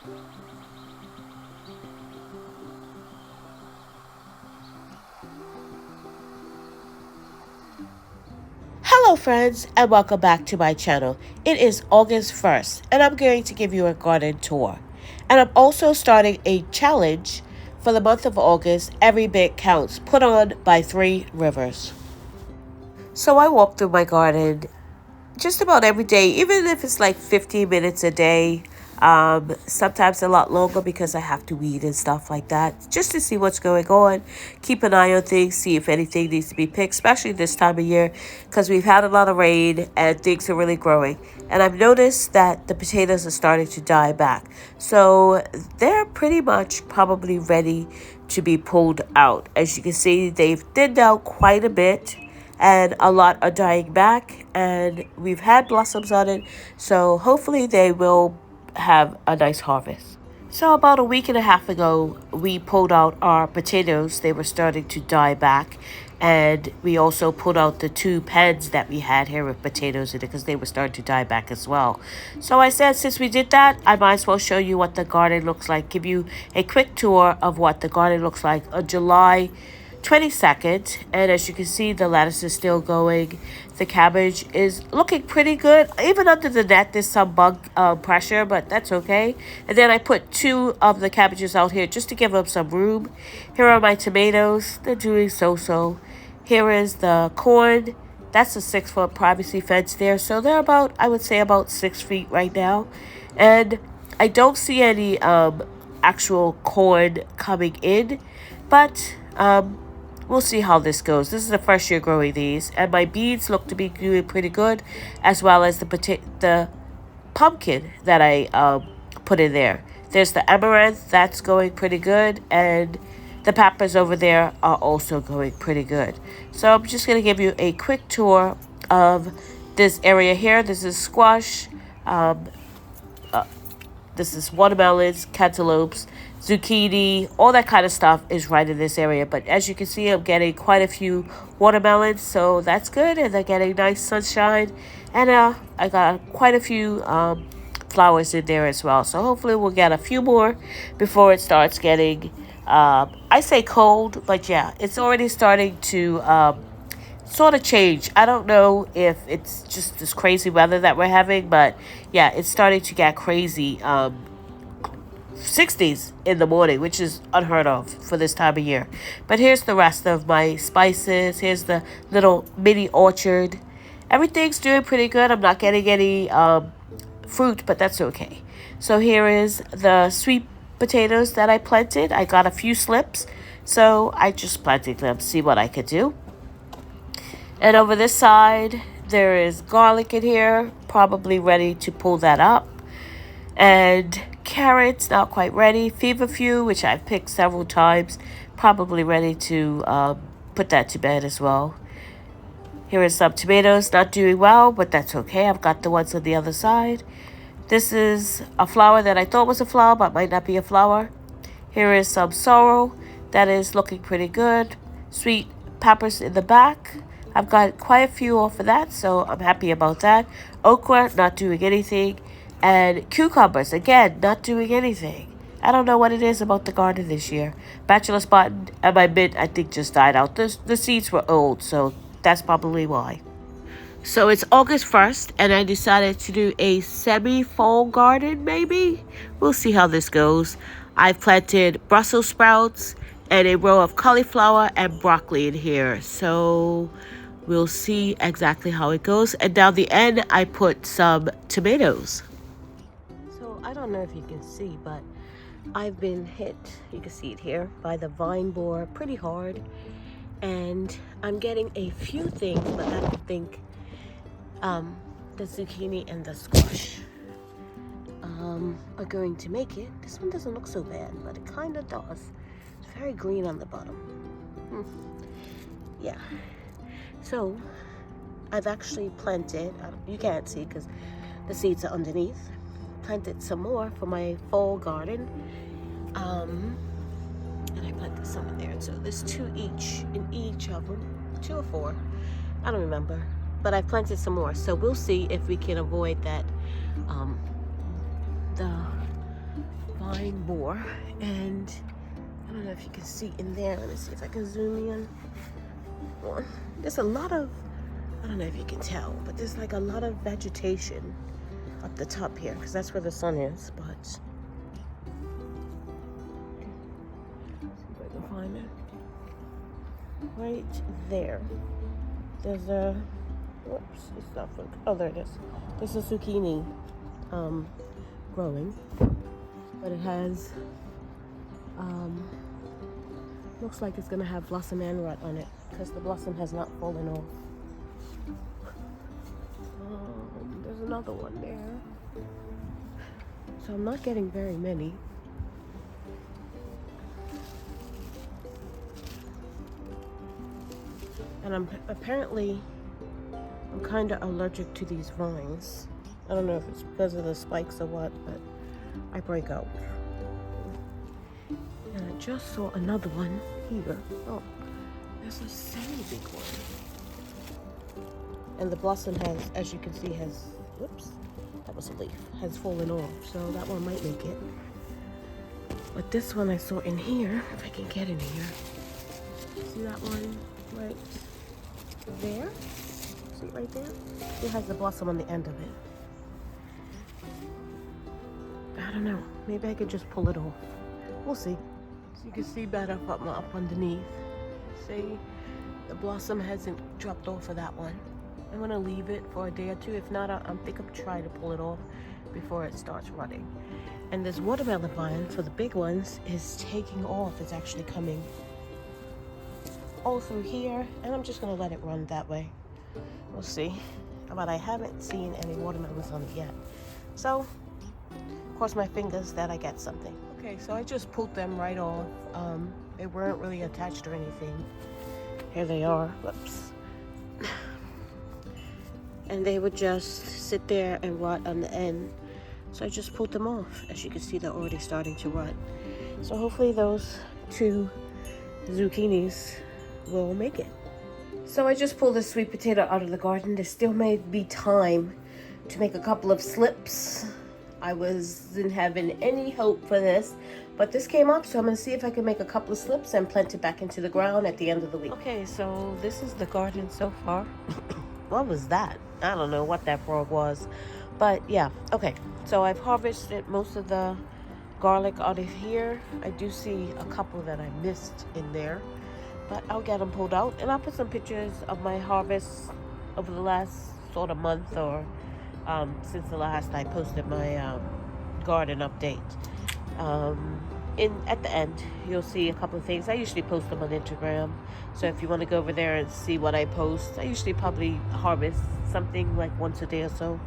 Hello friends and welcome back to my channel. It is August 1st and I'm going to give you a garden tour. And I'm also starting a challenge for the month of August, Every Bit Counts, put on by 3 Rivers. So I walk through my garden just about every day, even if it's like 15 minutes a day. Sometimes a lot longer because I have to weed and stuff like that, just to see what's going on, keep an eye on things, see if anything needs to be picked, especially this time of year because we've had a lot of rain and things are really growing. And I've noticed that the potatoes are starting to die back, so they're pretty much probably ready to be pulled out. As you can see, they've thinned out quite a bit and a lot are dying back, and we've had blossoms on it, so hopefully they will have a nice harvest. So about a week and a half ago, we pulled out our potatoes. They were starting to die back, and we also pulled out the 2 pens that we had here with potatoes in it because they were starting to die back as well. So I said, since we did that, I might as well show you what the garden looks like, give you a quick tour of what the garden looks like on July 22nd. And as you can see, the lettuce is still going. The cabbage is looking pretty good. Even under the net there's some bug pressure, but that's okay. And then I put 2 of the cabbages out here just to give them some room. Here are my tomatoes. They're doing so. Here is the corn. That's a 6-foot privacy fence there, so they're about, I would say, about 6 feet right now. And I don't see any actual corn coming in, but we'll see how this goes. This is the first year growing these, and my beans look to be doing pretty good, as well as the pumpkin that I put in there. There's the amaranth that's going pretty good, and the peppers over there are also going pretty good. So I'm just going to give you a quick tour of this area here. This is squash. This is watermelons, cantaloupes, zucchini, all that kind of stuff is right in this area. But as you can see, I'm getting quite a few watermelons, so that's good. And they're getting nice sunshine. And I got quite a few flowers in there as well. So hopefully we'll get a few more before it starts getting, I say cold, but yeah, it's already starting to sort of change. I don't know if it's just this crazy weather that we're having, but yeah, it's starting to get crazy. 60s in the morning, which is unheard of for this time of year. But here's the rest of my spices. Here's the little mini orchard. Everything's doing pretty good. I'm not getting any fruit, but that's okay. So here is the sweet potatoes that I planted. I got a few slips, so I just planted them, see what I could do. And over this side, there is garlic in here, probably ready to pull that up. And carrots, not quite ready. Feverfew, which I've picked several times, probably ready to put that to bed as well. Here is some tomatoes, not doing well, but that's okay. I've got the ones on the other side. This is a flower that I thought was a flower, but might not be a flower. Here is some sorrel that is looking pretty good. Sweet peppers in the back. I've got quite a few off of that, so I'm happy about that. Okra, not doing anything. And cucumbers, again, not doing anything. I don't know what it is about the garden this year. Bachelor spot and my mint, I think, just died out. The seeds were old, so that's probably why. So it's August 1st, and I decided to do a semi-fall garden, maybe? We'll see how this goes. I've planted Brussels sprouts and a row of cauliflower and broccoli in here. So we'll see exactly how it goes. And down the end, I put some tomatoes. So I don't know if you can see, but I've been hit, you can see it here, by the vine borer pretty hard. And I'm getting a few things, but I don't think the zucchini and the squash are going to make it. This one doesn't look so bad, but it kind of does. It's very green on the bottom. Yeah. So I've actually planted, you can't see because the seeds are underneath, planted some more for my fall garden. And I planted some in there. So there's 2 each in each of them, 2 or 4, I don't remember. But I planted some more, so we'll see if we can avoid that the vine more, and I don't know if you can see in there. Let me see if I can zoom in. Well, there's a lot of, I don't know if you can tell, but there's like a lot of vegetation up the top here because that's where the sun is. But see if I can find it. Right there. There's a, whoops, it's not for, oh, there it is. There's a zucchini growing, but it has, looks like it's gonna have blossom and rot on it because the blossom has not fallen off. There's another one there. So I'm not getting very many. And I'm kind of allergic to these vines. I don't know if it's because of the spikes or what, but I break out. And I just saw another one here. Oh, there's a semi-big one. And the blossom has, as you can see, has, whoops, that was a leaf, has fallen off. So that one might make it. But this one I saw in here, if I can get in here. See that one right there? See it right there? It has the blossom on the end of it. I don't know. Maybe I could just pull it off. We'll see. So you can see better up underneath. See? The blossom hasn't dropped off of that one. I'm going to leave it for a day or two. If not, I think I'm trying to pull it off before it starts rotting. And this watermelon vine for the big ones is taking off. It's actually coming all through here. And I'm just going to let it run that way. We'll see. But I haven't seen any watermelons on it yet. So, cross my fingers that I get something. Okay, so I just pulled them right off. They weren't really attached or anything. Here they are. Whoops. And they would just sit there and rot on the end. So I just pulled them off. As you can see, they're already starting to rot. So hopefully those 2 zucchinis will make it. So I just pulled the sweet potato out of the garden. There still may be time to make a couple of slips. I wasn't having any hope for this, but this came up, so I'm going to see if I can make a couple of slips and plant it back into the ground at the end of the week. Okay, so this is the garden so far. What was that? I don't know what that frog was, but yeah. Okay, so I've harvested most of the garlic out of here. I do see a couple that I missed in there, but I'll get them pulled out, and I'll put some pictures of my harvest over the last sort of month or since the last I posted my garden update. At the end, you'll see a couple of things. I usually post them on Instagram, so if you want to go over there and see what I post, I usually probably harvest something like once a day or so,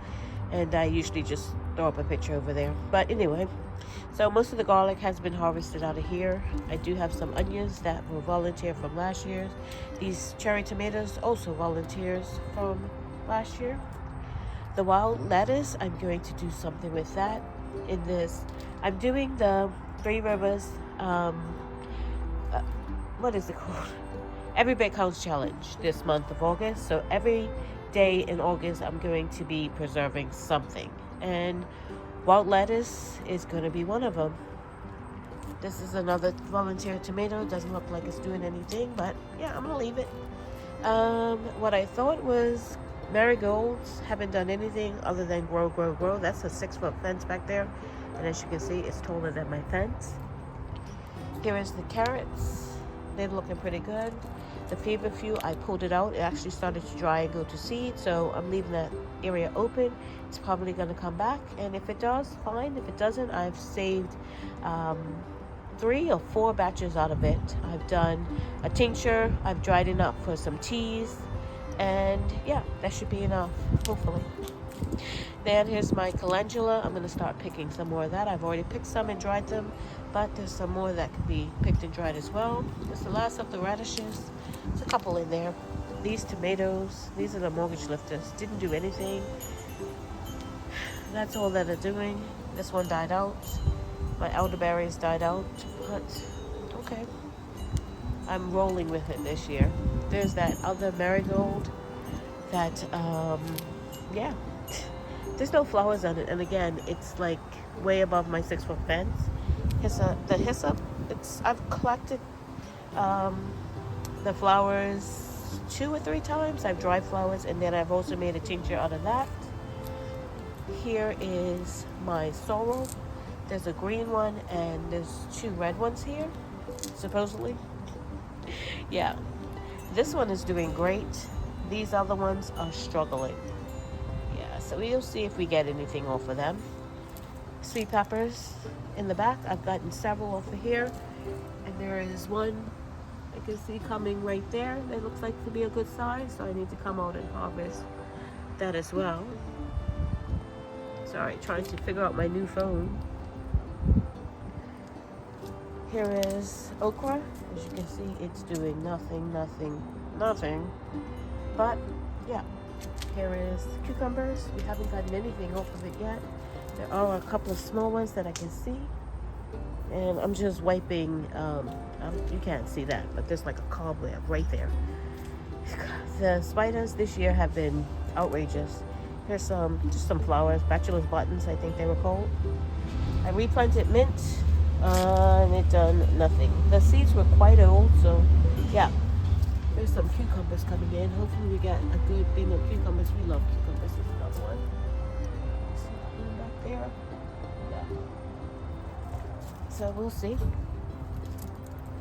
and I usually just throw up a picture over there. But anyway, so most of the garlic has been harvested out of here. I do have some onions that were volunteer from last year. These cherry tomatoes also volunteers from last year. The wild lettuce, I'm going to do something with that in this. I'm doing the 3 Rivers, what is it called? Every Bit Counts Challenge this month of August. So every day in August, I'm going to be preserving something. And wild lettuce is going to be one of them. This is another volunteer tomato. Doesn't look like it's doing anything, but yeah, I'm going to leave it. What I thought was marigolds haven't done anything other than grow. That's a 6-foot fence back there. And as you can see, it's taller than my fence. Here is the carrots. They're looking pretty good. The feverfew, I pulled it out. It actually started to dry and go to seed. So I'm leaving that area open. It's probably going to come back. And if it does, fine. If it doesn't, I've saved 3 or 4 batches out of it. I've done a tincture. I've dried it up for some teas. And yeah, that should be enough, hopefully. Then here's my calendula. I'm going to start picking some more of that. I've already picked some and dried them, but there's some more that can be picked and dried as well. There's the last of the radishes. There's a couple in there. These tomatoes, these are the mortgage lifters. Didn't do anything. That's all that are doing. This one died out. My elderberries died out, but okay. I'm rolling with it this year. There's that other marigold that, yeah, there's no flowers on it. And again, it's like way above my 6-foot fence. The hyssop. I've collected the flowers 2 or 3 times. I've dried flowers, and then I've also made a tincture out of that. Here is my sorrel. There's a green one and there's 2 red ones here, supposedly. Yeah, this one is doing great. These other ones are struggling. Yeah, so we'll see if we get anything off of them. Sweet peppers in the back. I've gotten several off of here, and there is one I can see coming right there that looks like to be a good size, so I need to come out and harvest that as well. Sorry, trying to figure out my new phone. Here is okra. As you can see, it's doing nothing. But yeah, here is cucumbers. We haven't gotten anything off of it yet. There are a couple of small ones that I can see, and I'm just wiping. You can't see that, but there's like a cobweb right there. The spiders this year have been outrageous. Here's just some flowers, bachelor's buttons, I think they were called. I replanted mint, and it done nothing. The seeds were quite old, so yeah. There's some cucumbers coming in. Hopefully we get a good thing of cucumbers. We love cucumbers. There's another one. See one back there? Yeah. So we'll see.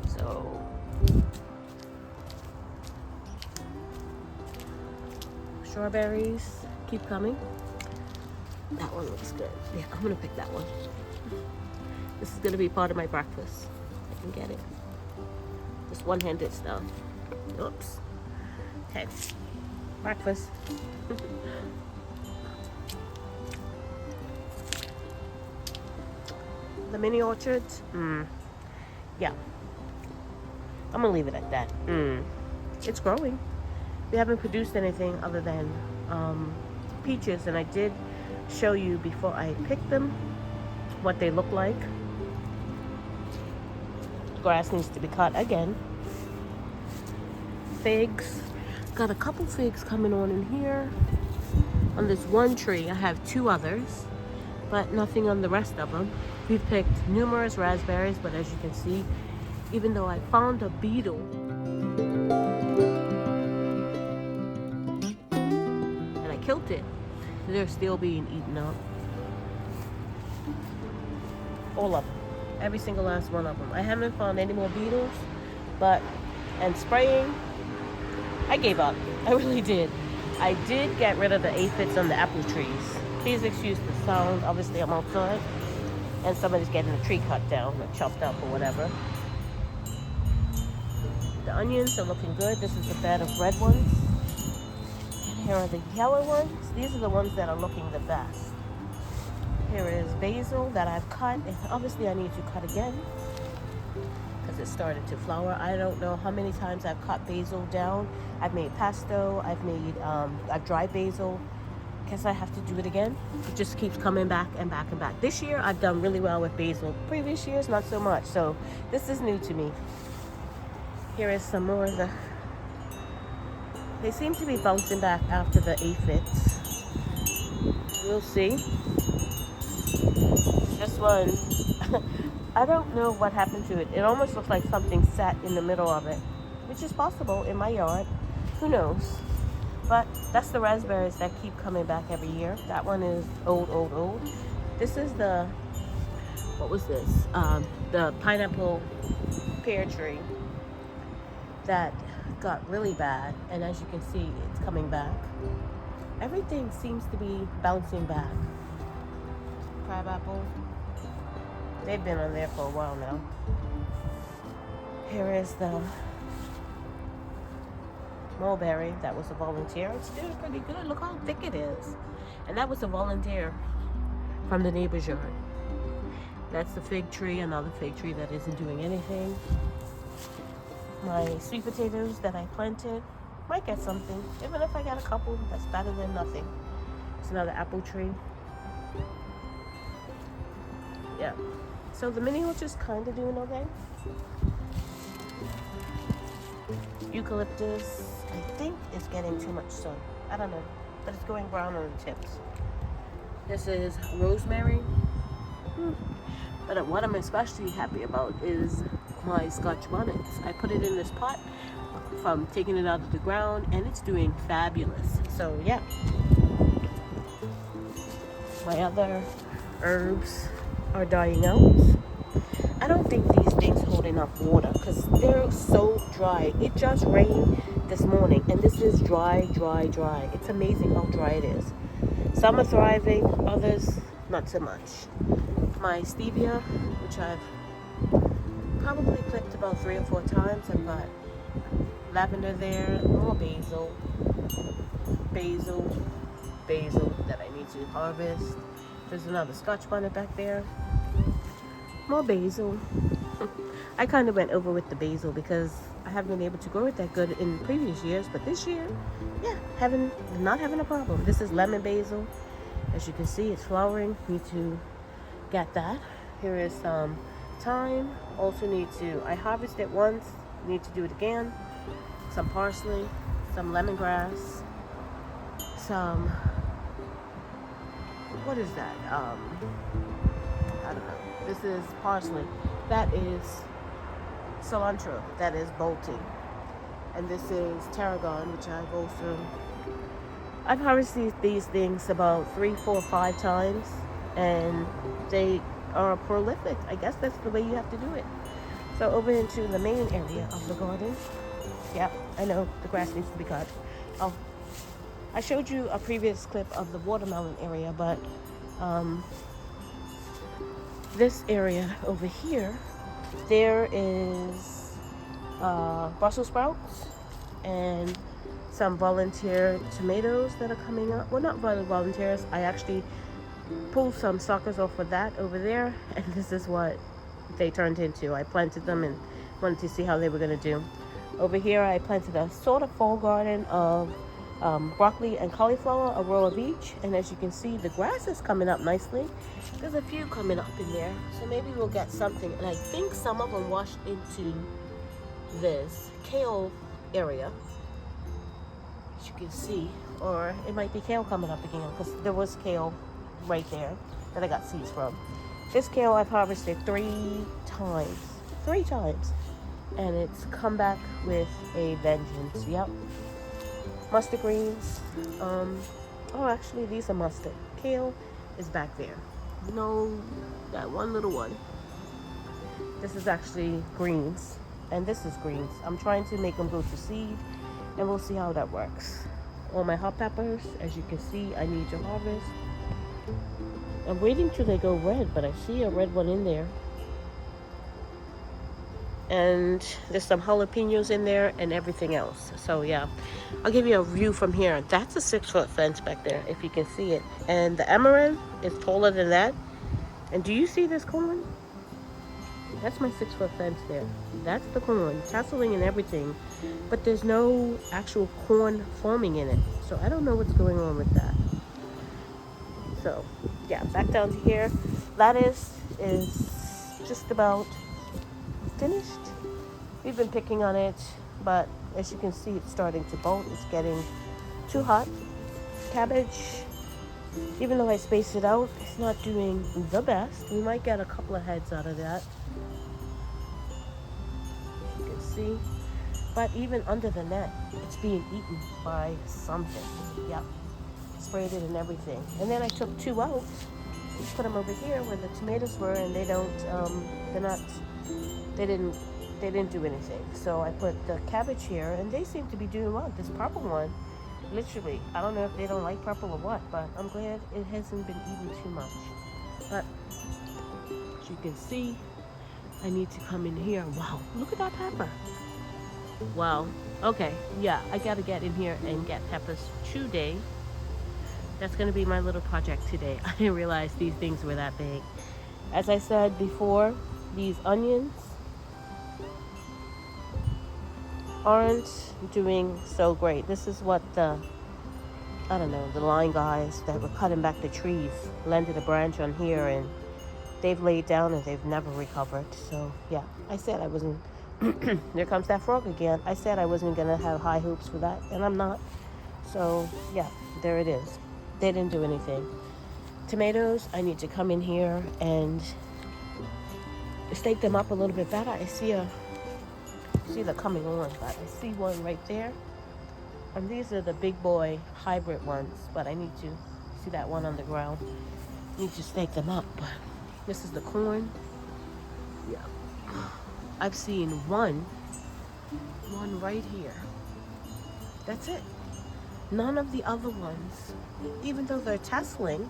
So strawberries keep coming. That one looks good. Yeah, I'm gonna pick that one. This is gonna be part of my breakfast. I can get it. Just one-handed stuff. Oops. Okay. Breakfast. The mini orchards. Yeah. I'm gonna leave it at that. It's growing. We haven't produced anything other than peaches, and I did show you before I picked them what they look like. Grass needs to be cut again. Figs. Got a couple figs coming on in here. On this one tree, I have 2 others, but nothing on the rest of them. We've picked numerous raspberries, but as you can see, even though I found a beetle and I killed it, they're still being eaten up. All of them. Every single last one of them. I haven't found any more beetles, and spraying, I gave up. I really did. I did get rid of the aphids on the apple trees. Please excuse the sound. Obviously, I'm outside, and somebody's getting a tree cut down or chopped up or whatever. The onions are looking good. This is a bed of red ones. And here are the yellow ones. These are the ones that are looking the best. Here is basil that I've cut, and obviously I need to cut again because it started to flower. I don't know how many times I've cut basil down. I've made pesto. I've dried basil. Guess I have to do it again. It just keeps coming back and back and back. This year I've done really well with basil. Previous years not so much. So this is new to me. Here is some more of the. They seem to be bouncing back after the aphids. We'll see. This one, I don't know what happened to it. It almost looks like something sat in the middle of it, which is possible in my yard. Who knows? But that's the raspberries that keep coming back every year. That one is old. This is the, what was this? The pineapple pear tree that got really bad. And as you can see, it's coming back. Everything seems to be bouncing back. Crabapple. They've been on there for a while now. Here is the mulberry. That was a volunteer. It's doing pretty good. Look how thick it is. And that was a volunteer from the neighbor's yard. That's the fig tree, another fig tree that isn't doing anything. My sweet potatoes that I planted might get something. Even if I got a couple, that's better than nothing. It's another apple tree. Yeah. So the mini orchard's kind of doing okay. Eucalyptus, I think, is getting too much sun. I don't know, but it's going brown on the tips. This is rosemary. But what I'm especially happy about is my Scotch bonnets. I put it in this pot from taking it out of the ground, and it's doing fabulous. So yeah, my other herbs are dying out. I don't think these things hold enough water because they're so dry. It just rained this morning, and this is dry, dry, dry. It's amazing how dry it is. Some are thriving, others not so much. My stevia, which I've probably clipped about 3 or 4 times. I've got lavender there, more basil, basil that I need to harvest. There's another Scotch bonnet back there. More basil. I kind of went over with the basil because I haven't been able to grow it that good in previous years, but this year, yeah, not having a problem. This is lemon basil. As you can see, it's flowering. Need to get that. Here is some thyme. Also I harvested it once, need to do it again. Some parsley, some lemongrass, some, what is that? I don't know. This is parsley. That is cilantro. That is bolting. And this is tarragon, which I've harvested these things about 3, 4, 5 times, and they are prolific. I guess that's the way you have to do it. So over into the main area of the garden. Yeah, I know the grass needs to be cut. Oh, I showed you a previous clip of the watermelon area, but this area over here, there is Brussels sprouts and some volunteer tomatoes that are coming up. Well, not volunteers. I actually pulled some suckers off of that over there, and this is what they turned into. I planted them and wanted to see how they were going to do. Over here, I planted a sort of fall garden of broccoli and cauliflower, a row of each. And as you can see, the grass is coming up nicely. There's a few coming up in there, so maybe we'll get something. And I think some of them washed into this kale area, as you can see. Or it might be kale coming up again, because there was kale right there that I got seeds from. This kale I've harvested 3 times. 3 times. And it's come back with a vengeance. Yep. Mustard greens. Oh, actually, these are mustard. Kale is back there. No, that one little one. This is actually greens. And this is greens. I'm trying to make them go to seed, and we'll see how that works. All my hot peppers, as you can see, I need to harvest. I'm waiting till they go red, but I see a red one in there. And there's some jalapenos in there and everything else. So yeah, I'll give you a view from here. That's a 6-foot fence back there, if you can see it. And the amaranth is taller than that. And do you see this corn? That's my 6-foot fence there. That's the corn, tasseling and everything. But there's no actual corn forming in it. So I don't know what's going on with that. So yeah, back down to here. Lettuce is just about finished. We've been picking on it, but as you can see, it's starting to bolt. It's getting too hot. Cabbage, even though I spaced it out, it's not doing the best. We might get a couple of heads out of that, you can see. But even under the net, it's being eaten by something. Yep, sprayed it and everything. And then I took 2 out, put them over here where the tomatoes were, and they didn't do anything. So I put the cabbage here, and they seem to be doing well. This purple one, literally, I don't know if they don't like purple or what, but I'm glad it hasn't been eaten too much. But as you can see, I need to come in here. Wow, look at that pepper. Wow. Okay, yeah, I gotta get in here and get peppers today. That's gonna be my little project today. I didn't realize these things were that big. As I said before, these onions aren't doing so great. This is what the line guys that were cutting back the trees landed a branch on here, and they've laid down and they've never recovered. So yeah, I said I wasn't there comes that frog again. I said I wasn't gonna have high hopes for that, and I'm not. So yeah, there it is. They didn't do anything. Tomatoes, I need to come in here and stake them up a little bit better. I see they're coming on, but I see one right there. And these are the big boy hybrid ones, but I need to see that one on the ground. I need to stake them up. But this is the corn. Yeah. I've seen one right here. That's it. None of the other ones, even though they're tasseling,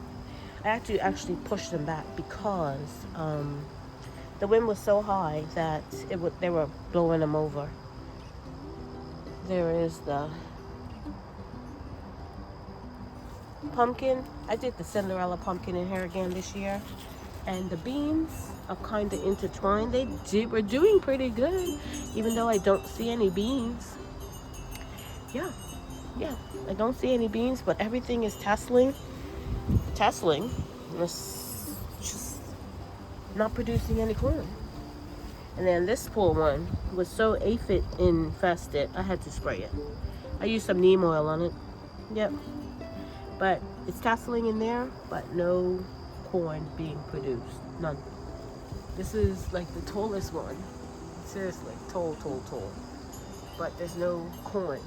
I had to actually push them back because the wind was so high that they were blowing them over. There is the pumpkin. I did the Cinderella pumpkin in here again this year. And the beans are kind of intertwined. Were doing pretty good, even though I don't see any beans. Yeah, I don't see any beans, but everything is tasseling. It's just not producing any corn. And then this poor one was so aphid infested, I had to spray it. I used some neem oil on it. Yep. But it's tasseling in there, but no corn being produced. None. This is like the tallest one. Seriously, tall. But there's no corn.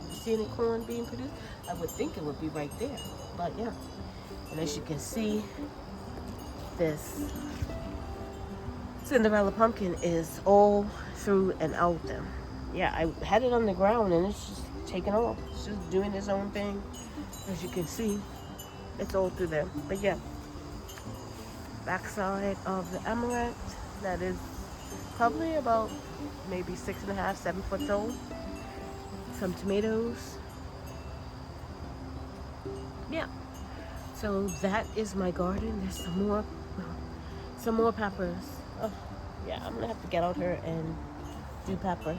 You see any corn being produced? I would think it would be right there. But yeah. And as you can see, this Cinderella pumpkin is all through and out them. Yeah, I had it on the ground and it's just taking off. It's just doing its own thing. As you can see, it's all through there. But yeah, backside of the amaranth, that is probably about maybe 6.5, 7 foot tall. Some tomatoes. Yeah. So that is my garden. There's some more peppers. Oh, yeah, I'm gonna have to get out here and do peppers.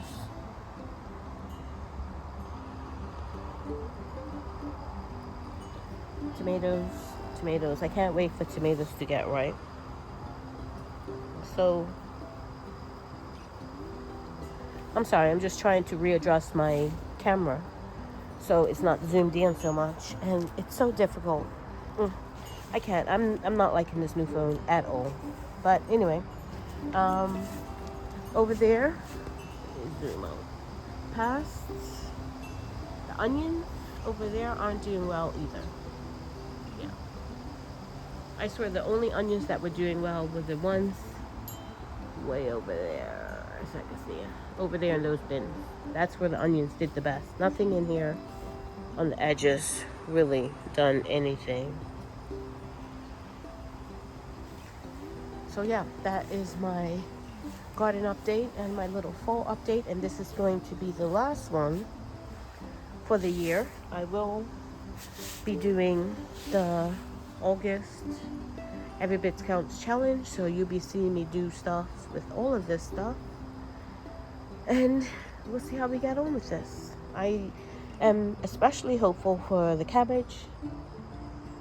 Tomatoes. I can't wait for tomatoes to get ripe. So, I'm sorry, I'm just trying to readjust my camera so it's not zoomed in so much, and it's so difficult. I can't. I'm not liking this new phone at all. But anyway, over there, zoom out. Past the onions over there aren't doing well either. Yeah, I swear the only onions that were doing well were the ones way over there, as I can see, over there in those bins. That's where the onions did the best. Nothing in here on the edges really done anything. So yeah, that is my garden update and my little fall update, and this is going to be the last one for the year. I will be doing the August Every Bit Counts challenge, so you'll be seeing me do stuff with all of this stuff, and we'll see how we get on with this. I am especially hopeful for the cabbage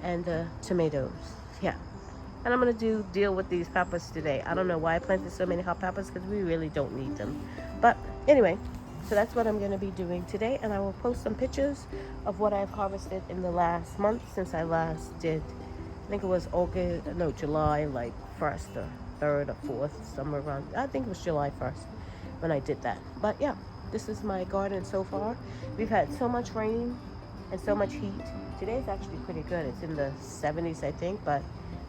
and the tomatoes. Yeah. And I'm going to deal with these peppers today. I don't know why I planted so many hot peppers, because we really don't need them. But anyway, so that's what I'm going to be doing today. And I will post some pictures of what I've harvested in the last month since I last did. I think it was July, like 1st or 3rd or 4th, somewhere around. I think it was July 1st when I did that. But yeah, this is my garden so far. We've had so much rain and so much heat. Today's actually pretty good. It's in the 70s, I think, but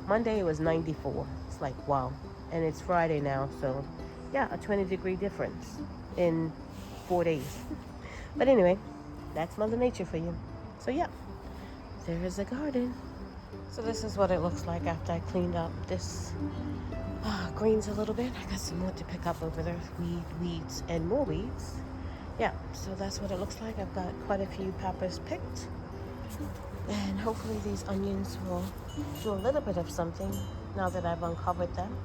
Monday it was 94. It's like, wow. And it's Friday now, so yeah, a 20-degree difference in 4 days. But anyway, that's Mother Nature for you. So yeah, there is a garden. So this is what it looks like after I cleaned up this greens a little bit. I got some more to pick up over there. Weeds, and more weeds. Yeah, so that's what it looks like. I've got quite a few peppers picked. And hopefully these onions will do a little bit of something now that I've uncovered them.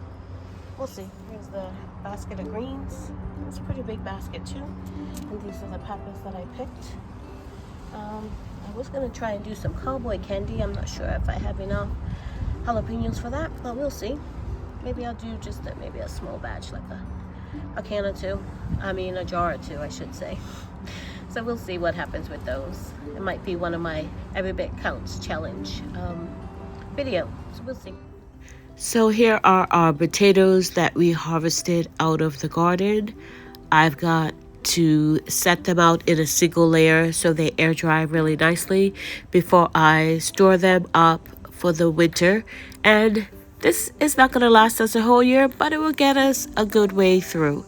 We'll see. Here's the basket of greens. It's a pretty big basket too. And these are the peppers that I picked. I was going to try and do some cowboy candy. I'm not sure if I have enough jalapenos for that, but we'll see. Maybe I'll do just maybe a small batch, like a can or two. A jar or two, I should say. So we'll see what happens with those. It might be one of my Every Bit Counts challenge video. So we'll see. So here are our potatoes that we harvested out of the garden. I've got to set them out in a single layer so they air dry really nicely before I store them up for the winter. And this is not going to last us a whole year, but it will get us a good way through.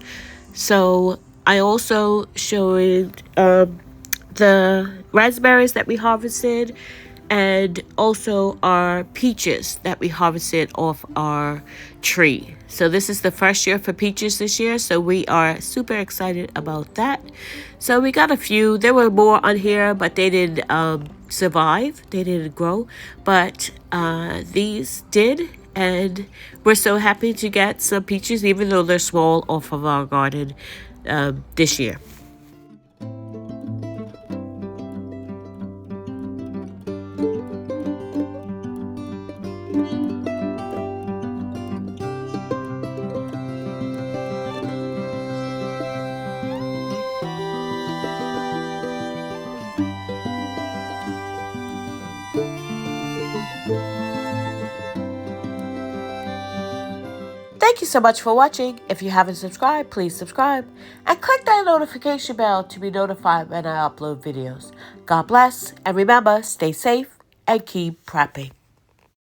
So I also showed the raspberries that we harvested and also our peaches that we harvested off our tree. So this is the first year for peaches this year, so we are super excited about that. So we got a few. There were more on here, but they didn't survive. They didn't grow, but these did, and we're so happy to get some peaches, even though they're small, off of our garden this year. Thank you so much for watching. If you haven't subscribed, please subscribe and click that notification bell to be notified when I upload videos. God bless, and remember, stay safe and keep prepping.